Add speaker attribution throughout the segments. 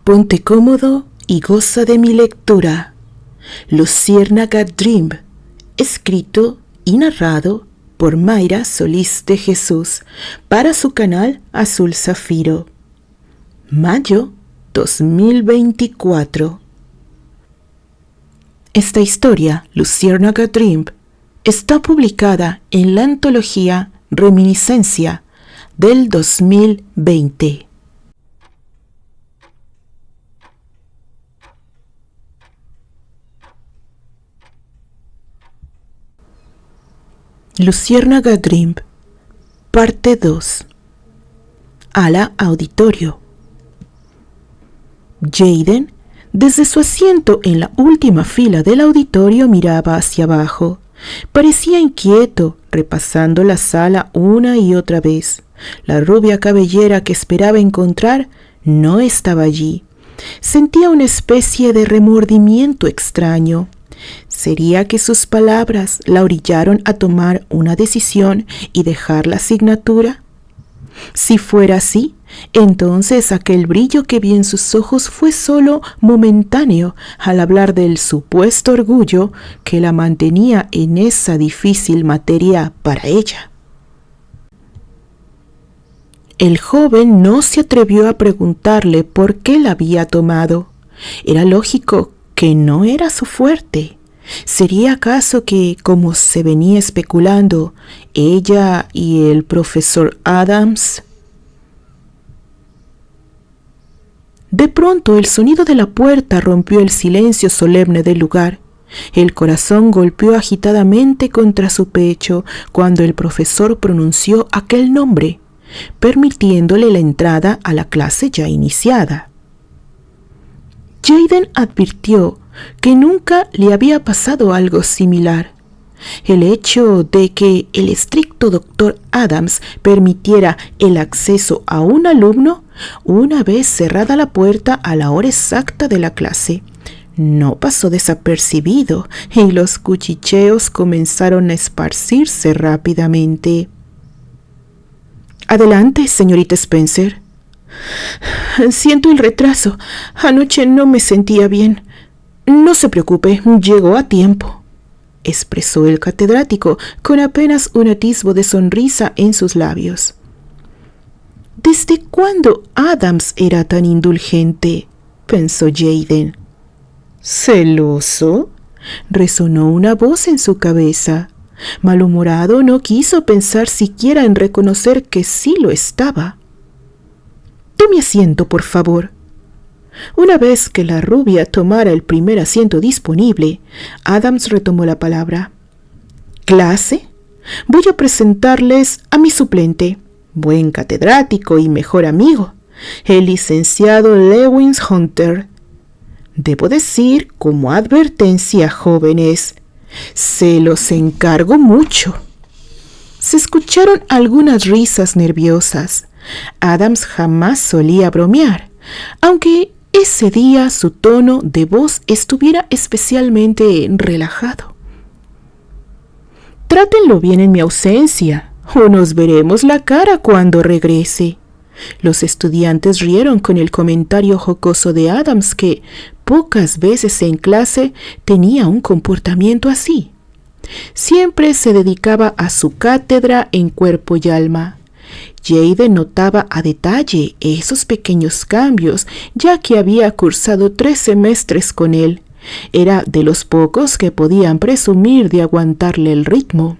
Speaker 1: Ponte cómodo y goza de mi lectura. Luciérnaga Dream, escrito y narrado por Mayra Solís de Jesús para su canal Azul Zafiro. Mayo 2024. Esta historia, Luciérnaga Dream, está publicada en la antología Reminiscencia del 2020. Luciérnaga Dream, parte 2. Ala auditorio. Jaden, desde su asiento en la última fila del auditorio, miraba hacia abajo. Parecía inquieto, repasando la sala una y otra vez. La rubia cabellera que esperaba encontrar no estaba allí. Sentía una especie de remordimiento extraño. ¿Sería que sus palabras la orillaron a tomar una decisión y dejar la asignatura? Si fuera así, entonces aquel brillo que vi en sus ojos fue solo momentáneo al hablar del supuesto orgullo que la mantenía en esa difícil materia para ella. El joven no se atrevió a preguntarle por qué la había tomado. Era lógico que no era su fuerte. ¿Sería acaso que, como se venía especulando, ella y el profesor Adams? De pronto el sonido de la puerta rompió el silencio solemne del lugar. El corazón golpeó agitadamente contra su pecho cuando el profesor pronunció aquel nombre, permitiéndole la entrada a la clase ya iniciada. Jaden advirtió que nunca le había pasado algo similar. El hecho de que el estricto doctor Adams permitiera el acceso a un alumno una vez cerrada la puerta a la hora exacta de la clase no pasó desapercibido y los cuchicheos comenzaron a esparcirse rápidamente. «Adelante, señorita Spencer». «Siento el retraso. Anoche no me sentía bien». «No se preocupe, llegó a tiempo», expresó el catedrático con apenas un atisbo de sonrisa en sus labios. ¿Desde cuándo Adams era tan indulgente?, pensó Jaden. ¿Celoso?, resonó una voz en su cabeza. Malhumorado, no quiso pensar siquiera en reconocer que sí lo estaba. «Tome asiento, por favor». Una vez que la rubia tomara el primer asiento disponible, Adams retomó la palabra. «¿Clase? Voy a presentarles a mi suplente, buen catedrático y mejor amigo, el licenciado Lewis Hunter. Debo decir, como advertencia, jóvenes, se los encargo mucho». Se escucharon algunas risas nerviosas. Adams jamás solía bromear, aunque ese día su tono de voz estuviera especialmente relajado. «Trátenlo bien en mi ausencia, o nos veremos la cara cuando regrese». Los estudiantes rieron con el comentario jocoso de Adams, que pocas veces en clase tenía un comportamiento así. Siempre se dedicaba a su cátedra en cuerpo y alma. Jaden notaba a detalle esos pequeños cambios, ya que había cursado 3 semestres con él. Era de los pocos que podían presumir de aguantarle el ritmo.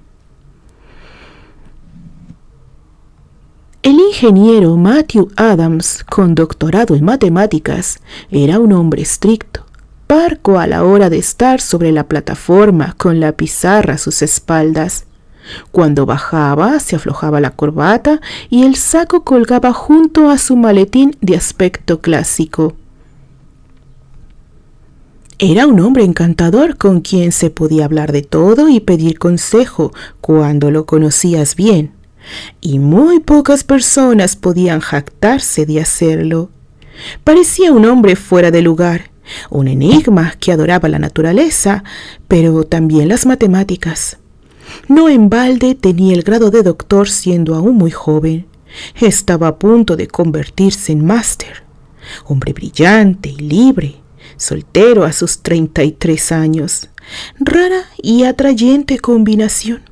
Speaker 1: El ingeniero Matthew Adams, con doctorado en matemáticas, era un hombre estricto, parco a la hora de estar sobre la plataforma con la pizarra a sus espaldas. Cuando bajaba, se aflojaba la corbata y el saco colgaba junto a su maletín de aspecto clásico. Era un hombre encantador con quien se podía hablar de todo y pedir consejo cuando lo conocías bien, y muy pocas personas podían jactarse de hacerlo. Parecía un hombre fuera de lugar, un enigma que adoraba la naturaleza, pero también las matemáticas. No en balde tenía el grado de doctor siendo aún muy joven. Estaba a punto de convertirse en máster. hombre brillante y libre, soltero a sus 33 años. Rara y atrayente combinación.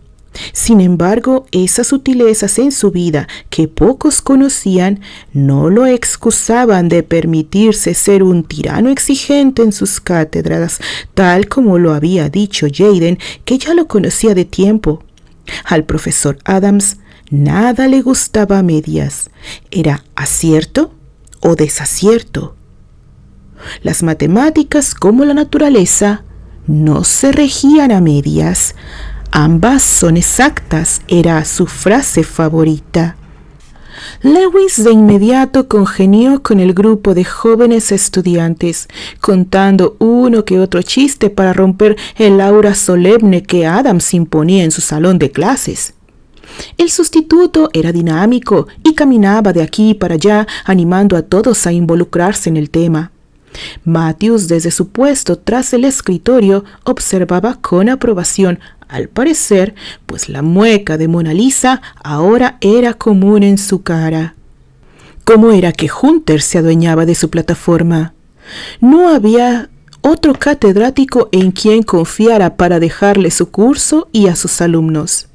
Speaker 1: Sin embargo, esas sutilezas en su vida que pocos conocían no lo excusaban de permitirse ser un tirano exigente en sus cátedras, tal como lo había dicho Jayden, que ya lo conocía de tiempo. Al profesor Adams nada le gustaba a medias. Era acierto o desacierto. Las matemáticas, como la naturaleza, no se regían a medias. Ambas son exactas, era su frase favorita. Lewis de inmediato congenió con el grupo de jóvenes estudiantes, contando uno que otro chiste para romper el aura solemne que Adams imponía en su salón de clases. El sustituto era dinámico y caminaba de aquí para allá, animando a todos a involucrarse en el tema. Matthews, desde su puesto tras el escritorio, observaba con aprobación, al parecer, pues la mueca de Mona Lisa ahora era común en su cara. ¿Cómo era que Hunter se adueñaba de su plataforma? No había otro catedrático en quien confiara para dejarle su curso y a sus alumnos.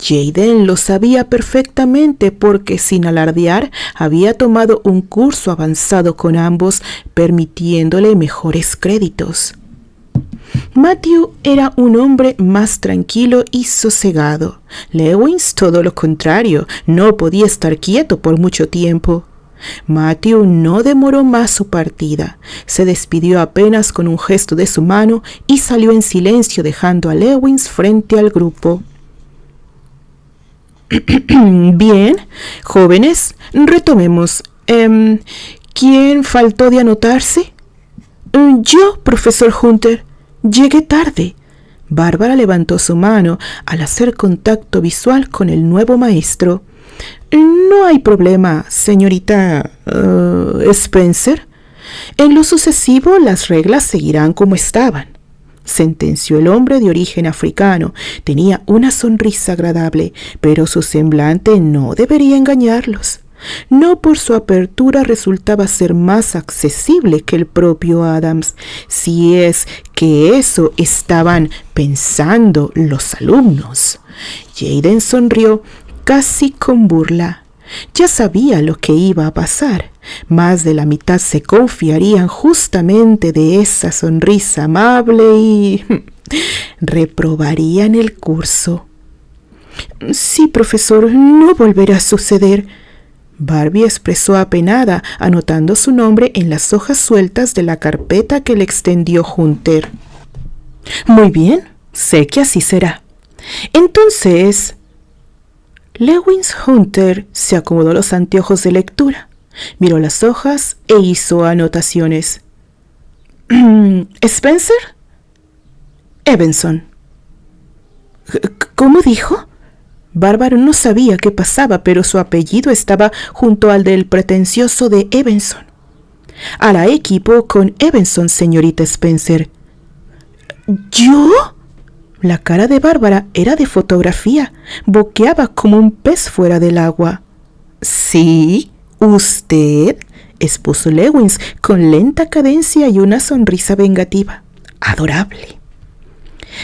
Speaker 1: Jayden lo sabía perfectamente porque, sin alardear, había tomado un curso avanzado con ambos, permitiéndole mejores créditos. Matthew era un hombre más tranquilo y sosegado. Lewis, todo lo contrario, no podía estar quieto por mucho tiempo. Matthew no demoró más su partida. Se despidió apenas con un gesto de su mano y salió en silencio, dejando a Lewis frente al grupo. Bien, jóvenes, retomemos. ¿Quién faltó de anotarse? Yo, profesor Hunter. Llegué tarde. Bárbara levantó su mano al hacer contacto visual con el nuevo maestro. No hay problema, señorita Spencer. En lo sucesivo, las reglas seguirán como estaban, sentenció el hombre de origen africano. Tenía una sonrisa agradable, pero su semblante no debería engañarlos. No por su apertura resultaba ser más accesible que el propio Adams, si es que eso estaban pensando los alumnos. Jayden sonrió casi con burla. Ya sabía lo que iba a pasar. Más de la mitad se confiarían justamente de esa sonrisa amable y reprobarían el curso. Sí, profesor, no volverá a suceder. Barbie expresó apenada, anotando su nombre en las hojas sueltas de la carpeta que le extendió Hunter. Muy bien, sé que así será. Entonces, Lewis Hunter se acomodó los anteojos de lectura, miró las hojas e hizo anotaciones. ¿Spencer? Evenson. ¿Cómo dijo? Bárbara no sabía qué pasaba, pero su apellido estaba junto al del pretencioso de Evenson. A la equipo con Evenson, señorita Spencer. ¿Yo? La cara de Bárbara era de fotografía, boqueaba como un pez fuera del agua. Sí, usted, expuso Lewis con lenta cadencia y una sonrisa vengativa. Adorable.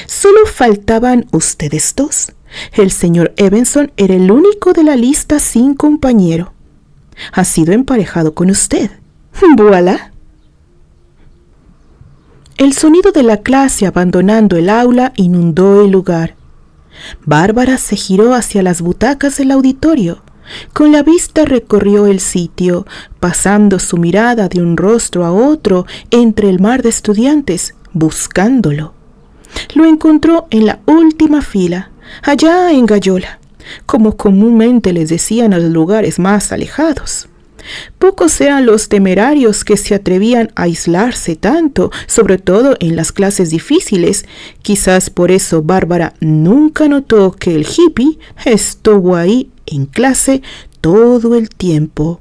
Speaker 1: Solo faltaban ustedes dos. El señor Evenson era el único de la lista sin compañero. Ha sido emparejado con usted. ¡Voilà! El sonido de la clase abandonando el aula inundó el lugar. Bárbara se giró hacia las butacas del auditorio. Con la vista recorrió el sitio, pasando su mirada de un rostro a otro entre el mar de estudiantes, buscándolo. Lo encontró en la última fila, allá en Gallola, como comúnmente les decían a los lugares más alejados. Pocos eran los temerarios que se atrevían a aislarse tanto, sobre todo en las clases difíciles. Quizás por eso Bárbara nunca notó que el hippie estuvo ahí en clase todo el tiempo.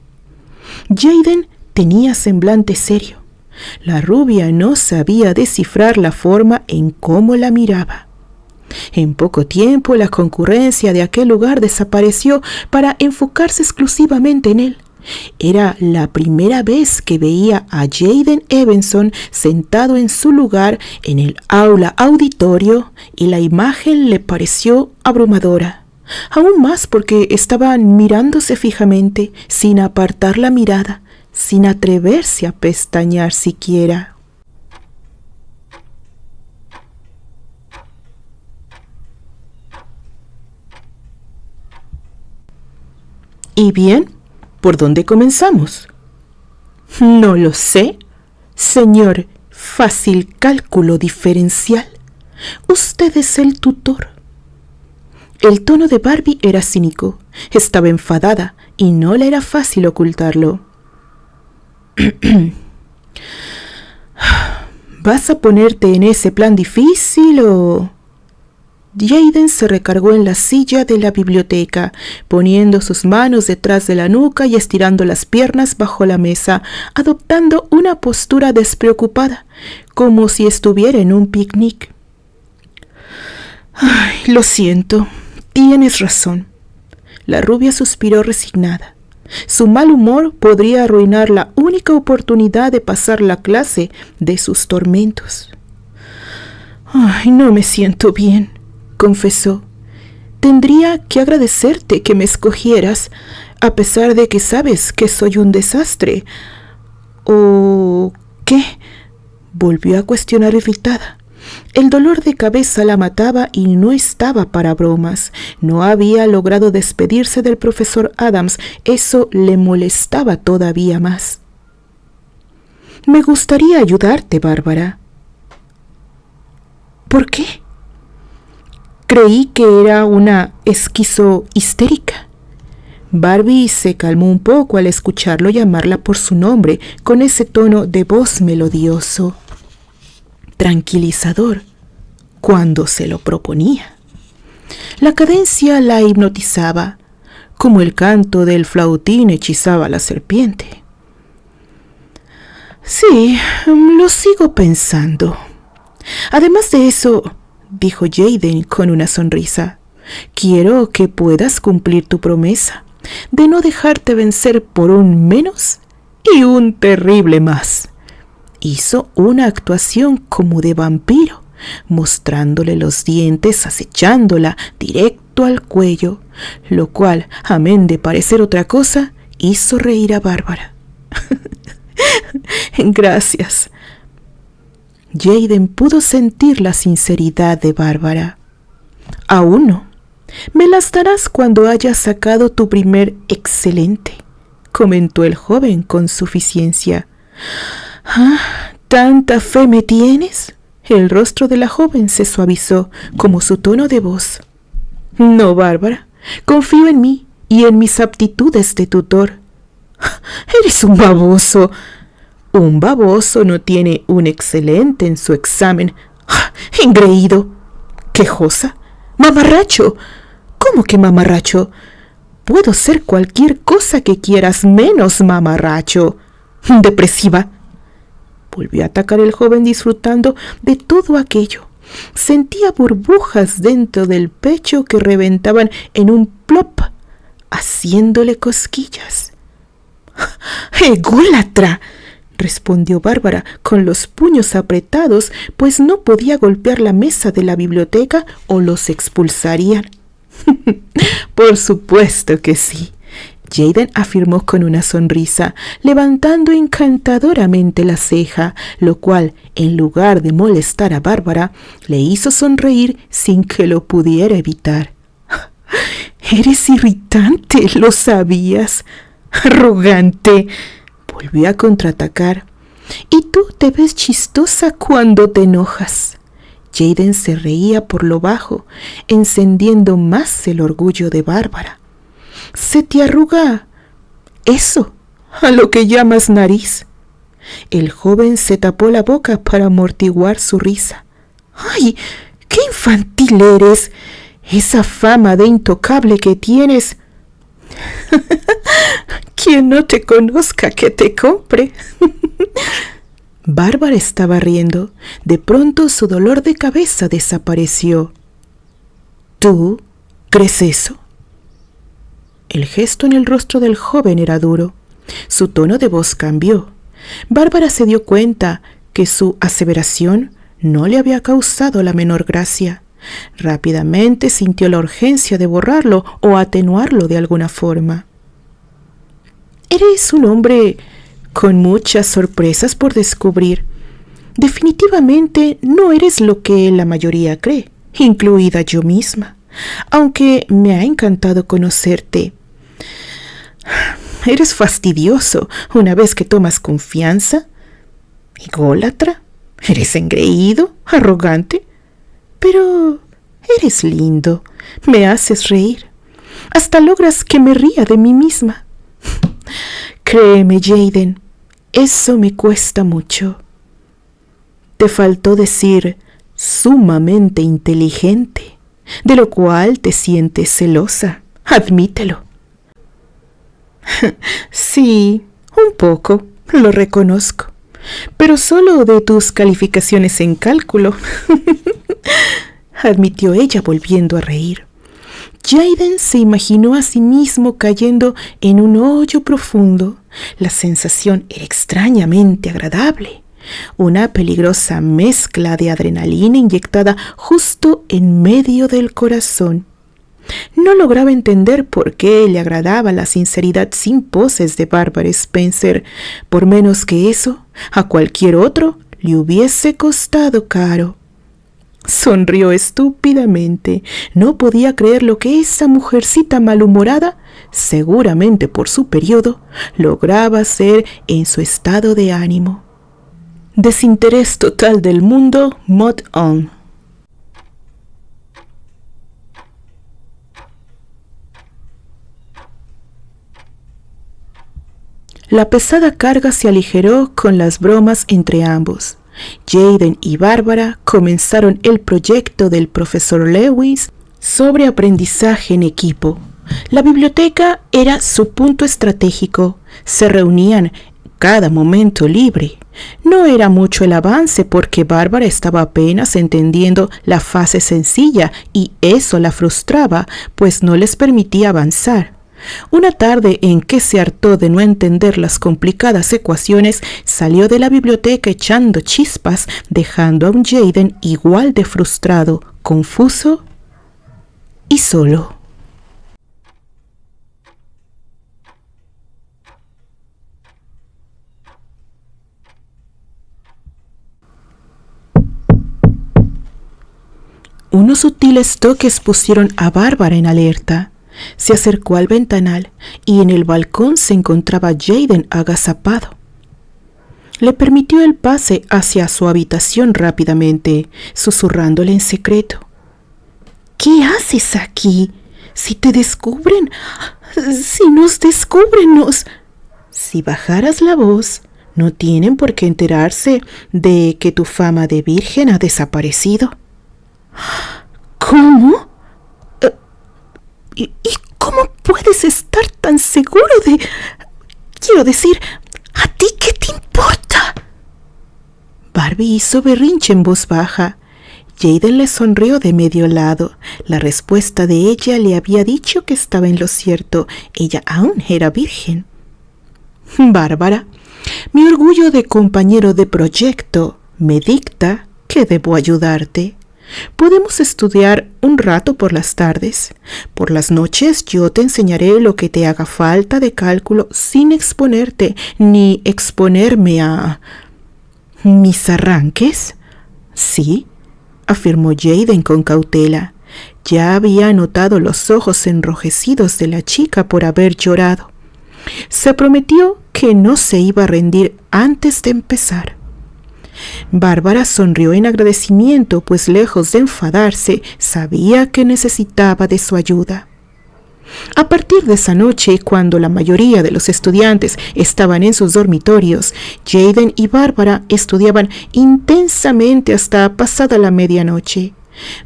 Speaker 1: Jayden tenía semblante serio. La rubia no sabía descifrar la forma en cómo la miraba. En poco tiempo la concurrencia de aquel lugar desapareció para enfocarse exclusivamente en él. Era la primera vez que veía a Jayden Evanson sentado en su lugar en el aula auditorio y la imagen le pareció abrumadora, aún más porque estaban mirándose fijamente, sin apartar la mirada, sin atreverse a pestañear siquiera. ¿Y bien? ¿Por dónde comenzamos? No lo sé, señor fácil cálculo diferencial. Usted es el tutor. El tono de Barbie era cínico. Estaba enfadada y no le era fácil ocultarlo. ¿Vas a ponerte en ese plan difícil o...? Jayden se recargó en la silla de la biblioteca, poniendo sus manos detrás de la nuca y estirando las piernas bajo la mesa, adoptando una postura despreocupada, como si estuviera en un picnic. Ay, lo siento, tienes razón. La rubia suspiró resignada. Su mal humor podría arruinar la única oportunidad de pasar la clase de sus tormentos. Ay, no me siento bien, confesó. Tendría que agradecerte que me escogieras, a pesar de que sabes que soy un desastre. ¿O qué? Volvió a cuestionar irritada. El dolor de cabeza la mataba y no estaba para bromas. No había logrado despedirse del profesor Adams. Eso le molestaba todavía más. Me gustaría ayudarte, Bárbara. ¿Por qué? Creí que era una esquizo histérica. Barbie se calmó un poco al escucharlo llamarla por su nombre con ese tono de voz melodioso, tranquilizador, cuando se lo proponía. La cadencia la hipnotizaba, como el canto del flautín hechizaba a la serpiente. Sí, lo sigo pensando. Además de eso, dijo Jayden con una sonrisa, quiero que puedas cumplir tu promesa de no dejarte vencer por un menos y un terrible más. Hizo una actuación como de vampiro, mostrándole los dientes, acechándola directo al cuello, lo cual, amén de parecer otra cosa, hizo reír a Bárbara. Gracias. Jayden pudo sentir la sinceridad de Bárbara. Aún no. Me las darás cuando hayas sacado tu primer excelente, comentó el joven con suficiencia. ¿Ah, tanta fe me tienes? El rostro de la joven se suavizó como su tono de voz. No, Bárbara, confío en mí y en mis aptitudes de tutor. Eres un baboso. Un baboso no tiene un excelente en su examen. Engreído, quejosa, mamarracho. ¿Cómo que mamarracho? Puedo ser cualquier cosa que quieras menos mamarracho. Depresiva. Volvió a atacar el joven disfrutando de todo aquello. Sentía burbujas dentro del pecho que reventaban en un plop, haciéndole cosquillas. ¡Ególatra!, respondió Bárbara con los puños apretados, pues no podía golpear la mesa de la biblioteca o los expulsarían. Por supuesto que sí, Jayden afirmó con una sonrisa, levantando encantadoramente la ceja, lo cual, en lugar de molestar a Bárbara, le hizo sonreír sin que lo pudiera evitar. Eres irritante, lo sabías. Arrogante, volvió a contraatacar. Y tú te ves chistosa cuando te enojas. Jayden se reía por lo bajo, encendiendo más el orgullo de Bárbara. Se te arruga eso, a lo que llamas nariz. El joven se tapó la boca para amortiguar su risa. ¡Ay, qué infantil eres! Esa fama de intocable que tienes. Quien no te conozca, que te compre. Bárbara estaba riendo. De pronto su dolor de cabeza desapareció. ¿Tú crees eso? El gesto en el rostro del joven era duro. Su tono de voz cambió. Bárbara se dio cuenta que su aseveración no le había causado la menor gracia. Rápidamente sintió la urgencia de borrarlo o atenuarlo de alguna forma. Eres un hombre con muchas sorpresas por descubrir. Definitivamente no eres lo que la mayoría cree, incluida yo misma, aunque me ha encantado conocerte. Eres fastidioso una vez que tomas confianza. ¿Ególatra? ¿Eres engreído? ¿Arrogante? Pero eres lindo, me haces reír. Hasta logras que me ría de mí misma. Créeme, Jaden, eso me cuesta mucho. Te faltó decir sumamente inteligente, de lo cual te sientes celosa. Admítelo. Sí, un poco, lo reconozco, pero solo de tus calificaciones en cálculo, admitió ella volviendo a reír. Jaden se imaginó a sí mismo cayendo en un hoyo profundo. La sensación era extrañamente agradable, una peligrosa mezcla de adrenalina inyectada justo en medio del corazón. No lograba entender por qué le agradaba la sinceridad sin poses de Bárbara Spencer. Por menos que eso, a cualquier otro le hubiese costado caro. Sonrió estúpidamente. No podía creer lo que esa mujercita malhumorada, seguramente por su periodo, lograba hacer en su estado de ánimo. Desinterés total del mundo, mod on. La pesada carga se aligeró con las bromas entre ambos. Jaden y Bárbara comenzaron el proyecto del profesor Lewis sobre aprendizaje en equipo. La biblioteca era su punto estratégico. Se reunían cada momento libre. No era mucho el avance porque Bárbara estaba apenas entendiendo la fase sencilla y eso la frustraba, pues no les permitía avanzar. Una tarde en que se hartó de no entender las complicadas ecuaciones, salió de la biblioteca echando chispas, dejando a un Jaden igual de frustrado, confuso y solo. Unos sutiles toques pusieron a Bárbara en alerta. Se acercó al ventanal y en el balcón se encontraba Jaden agazapado. Le permitió el pase hacia su habitación rápidamente, susurrándole en secreto. ¿Qué haces aquí? Si te descubren, si nos descubren, Si bajaras la voz, no tienen por qué enterarse de que tu fama de virgen ha desaparecido. ¿Cómo? ¿Y cómo puedes estar tan seguro de...? Quiero decir, ¿a ti qué te importa? Barbie hizo berrinche en voz baja. Jaden le sonrió de medio lado. La respuesta de ella le había dicho que estaba en lo cierto. Ella aún era virgen. Bárbara, mi orgullo de compañero de proyecto me dicta que debo ayudarte. Podemos estudiar un rato por las tardes. Por las noches yo te enseñaré lo que te haga falta de cálculo sin exponerte ni exponerme a... ¿Mis arranques? Sí, afirmó Jaden con cautela. Ya había notado los ojos enrojecidos de la chica por haber llorado. Se prometió que no se iba a rendir antes de empezar. Bárbara sonrió en agradecimiento, pues lejos de enfadarse, sabía que necesitaba de su ayuda. A partir de esa noche, cuando la mayoría de los estudiantes estaban en sus dormitorios, Jaden y Bárbara estudiaban intensamente hasta pasada la medianoche.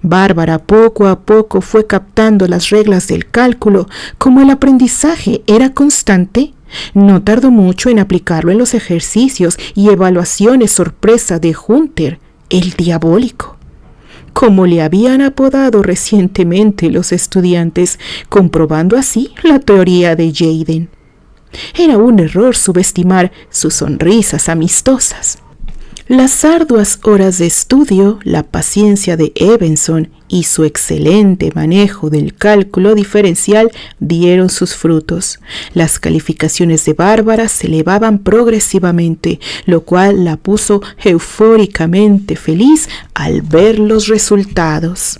Speaker 1: Bárbara poco a poco fue captando las reglas del cálculo. Como el aprendizaje era constante, no tardó mucho en aplicarlo en los ejercicios y evaluaciones sorpresa de Hunter, el diabólico, como le habían apodado recientemente los estudiantes, comprobando así la teoría de Jaden. Era un error subestimar sus sonrisas amistosas. Las arduas horas de estudio, la paciencia de Evenson y su excelente manejo del cálculo diferencial dieron sus frutos. Las calificaciones de Bárbara se elevaban progresivamente, lo cual la puso eufóricamente feliz al ver los resultados.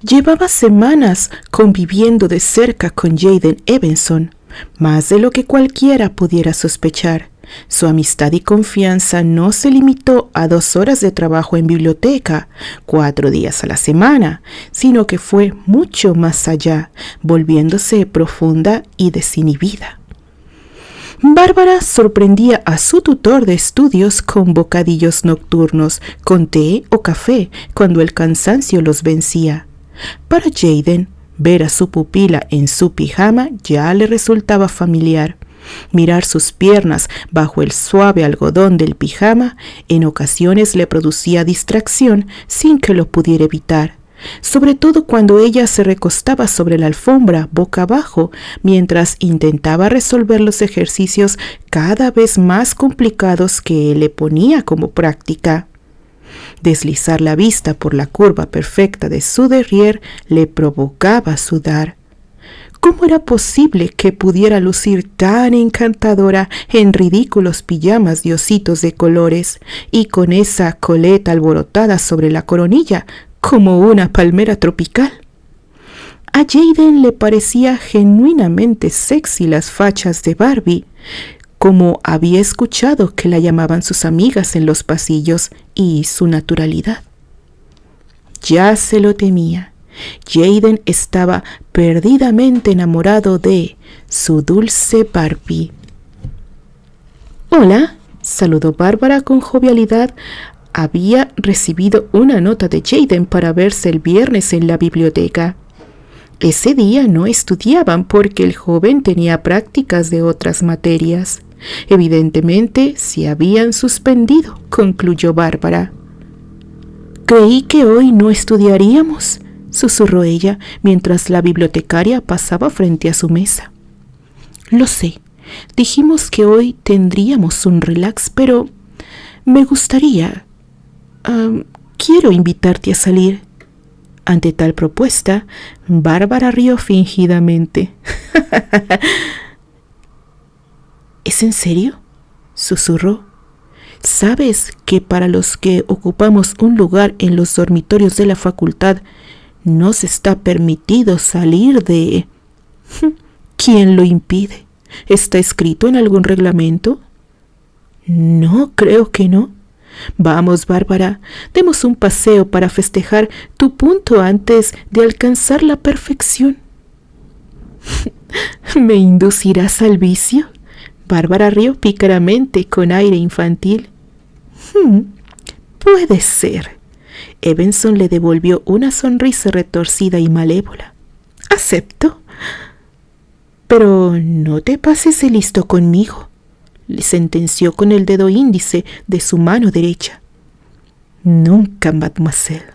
Speaker 1: Llevaba semanas conviviendo de cerca con Jayden Evenson, más de lo que cualquiera pudiera sospechar. Su amistad y confianza no se limitó a 2 horas de trabajo en biblioteca, 4 días a la semana, sino que fue mucho más allá, volviéndose profunda y desinhibida. Bárbara sorprendía a su tutor de estudios con bocadillos nocturnos, con té o café, cuando el cansancio los vencía. Para Jayden, ver a su pupila en su pijama ya le resultaba familiar. Mirar sus piernas bajo el suave algodón del pijama en ocasiones le producía distracción sin que lo pudiera evitar, sobre todo cuando ella se recostaba sobre la alfombra boca abajo mientras intentaba resolver los ejercicios cada vez más complicados que él le ponía como práctica. Deslizar la vista por la curva perfecta de su derrière le provocaba sudar. ¿Cómo era posible que pudiera lucir tan encantadora en ridículos pijamas de ositos de colores y con esa coleta alborotada sobre la coronilla como una palmera tropical? A Jayden le parecía genuinamente sexy las fachas de Barbie, como había escuchado que la llamaban sus amigas en los pasillos, y su naturalidad. Ya se lo temía. Jayden estaba perdidamente enamorado de su dulce Barbie. «Hola», saludó Bárbara con jovialidad. Había recibido una nota de Jayden para verse el viernes en la biblioteca. Ese día no estudiaban porque el joven tenía prácticas de otras materias. Evidentemente se habían suspendido, concluyó Bárbara. «Creí que hoy no estudiaríamos», susurró ella mientras la bibliotecaria pasaba frente a su mesa. «Lo sé, dijimos que hoy tendríamos un relax, pero me gustaría... quiero invitarte a salir». Ante tal propuesta, Bárbara rió fingidamente. «¿Es en serio?», susurró. «¿Sabes que para los que ocupamos un lugar en los dormitorios de la facultad nos está permitido salir de...?» «¿Quién lo impide? ¿Está escrito en algún reglamento?» «No, creo que no. Vamos, Bárbara, demos un paseo para festejar tu punto antes de alcanzar la perfección». «¿Me inducirás al vicio?». Bárbara rió pícaramente con aire infantil. «Puede ser». Evenson le devolvió una sonrisa retorcida y malévola. «Acepto. Pero no te pases de listo conmigo», le sentenció con el dedo índice de su mano derecha. «Nunca, mademoiselle.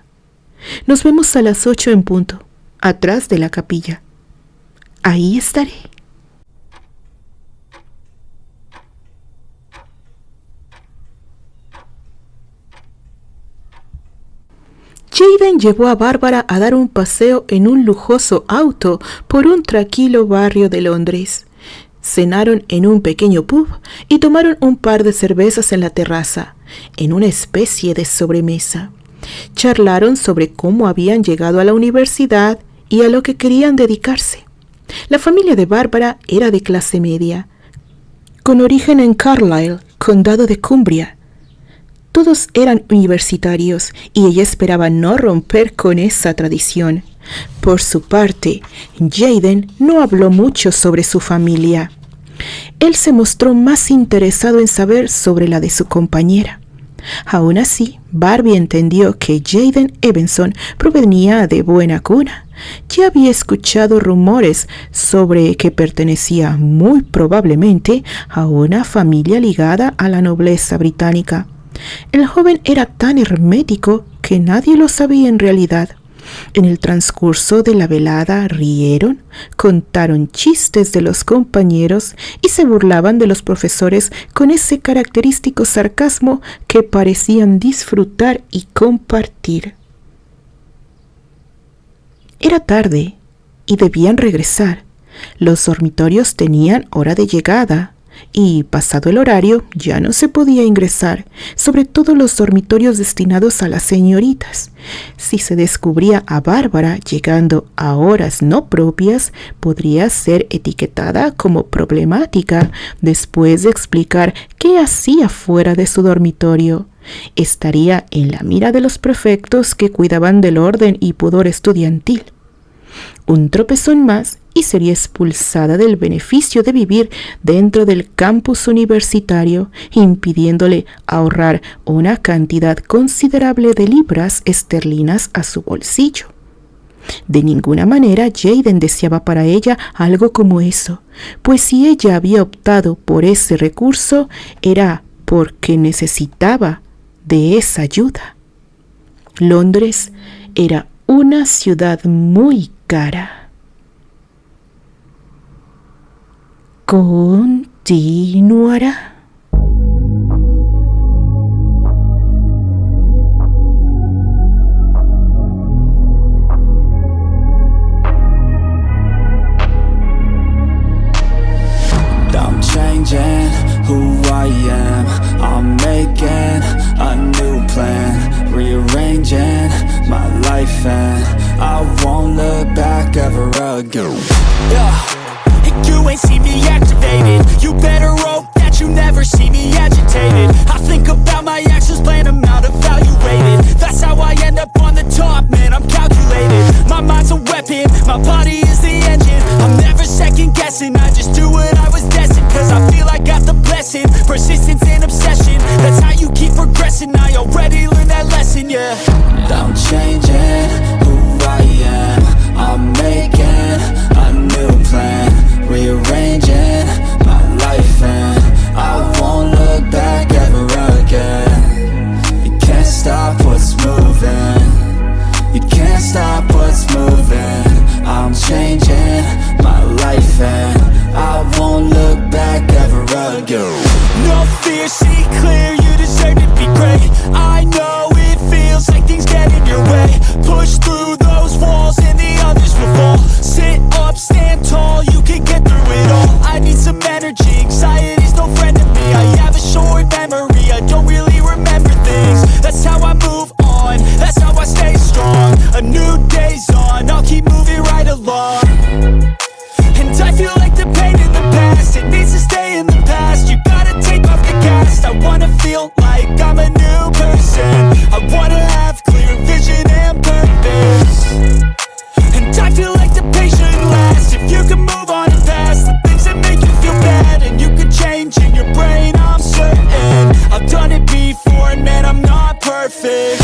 Speaker 1: Nos vemos a las 8 en punto, atrás de la capilla. Ahí estaré». Jayden llevó a Bárbara a dar un paseo en un lujoso auto por un tranquilo barrio de Londres. Cenaron en un pequeño pub y tomaron un par de cervezas en la terraza, en una especie de sobremesa. Charlaron sobre cómo habían llegado a la universidad y a lo que querían dedicarse. La familia de Bárbara era de clase media, con origen en Carlisle, condado de Cumbria. Todos eran universitarios y ella esperaba no romper con esa tradición. Por su parte, Jayden no habló mucho sobre su familia. Él se mostró más interesado en saber sobre la de su compañera. Aún así, Barbie entendió que Jayden Evenson provenía de buena cuna. Ya había escuchado rumores sobre que pertenecía muy probablemente a una familia ligada a la nobleza británica. El joven era tan hermético aunque nadie lo sabía en realidad. En el transcurso de la velada rieron, contaron chistes de los compañeros y se burlaban de los profesores con ese característico sarcasmo que parecían disfrutar y compartir. Era tarde y debían regresar. Los dormitorios tenían hora de llegada y, pasado el horario, ya no se podía ingresar, sobre todo los dormitorios destinados a las señoritas. Si se descubría a Bárbara llegando a horas no propias, podría ser etiquetada como problemática después de explicar qué hacía fuera de su dormitorio. Estaría en la mira de los prefectos que cuidaban del orden y pudor estudiantil. Un tropezón más y sería expulsada del beneficio de vivir dentro del campus universitario, impidiéndole ahorrar una cantidad considerable de libras esterlinas a su bolsillo. De ninguna manera Jayden deseaba para ella algo como eso, pues si ella había optado por ese recurso era porque necesitaba de esa ayuda. Londres era una ciudad muy cara. Continuará.
Speaker 2: I'm changing who I am. I'm making a new plan, rearranging my life, and I won't look back ever again. You ain't see me activated. You better hope that you never see me agitated. I think about my actions, plan them out, evaluated. That's how I end up on the top, man, I'm calculated. My mind's a weapon, my body is the engine. I'm never second guessing, I just do what I was destined. Cause I feel I got the blessing, persistence and obsession. That's how you keep progressing, I already learned that lesson, yeah. I'm changing who I am. I'm making a new plan, rearranging my life, and I won't look back ever again. You can't stop what's moving. You can't stop what's moving. I'm changing my life, and I won't look back ever again. No fear, see clear, you deserve to be great. I know it feels like things get in your way. Push through those walls and the others will fall. Sit up, stand tall, you can get through it all. I need some energy, anxiety's no friend to me. I have a short memory, I don't really remember things. That's how I move on, that's how I stay strong. A new day's on, I'll keep moving right along. And I feel like the pain in the past, it needs to stay in the past. You gotta take off the cast. I wanna feel like I'm a new person. I wanna have clear vision and purpose. And I feel like the pain shouldn't last. If you can move on and past the things that make you feel bad, and you can change in your brain, I'm certain. I've done it before and man, I'm not perfect.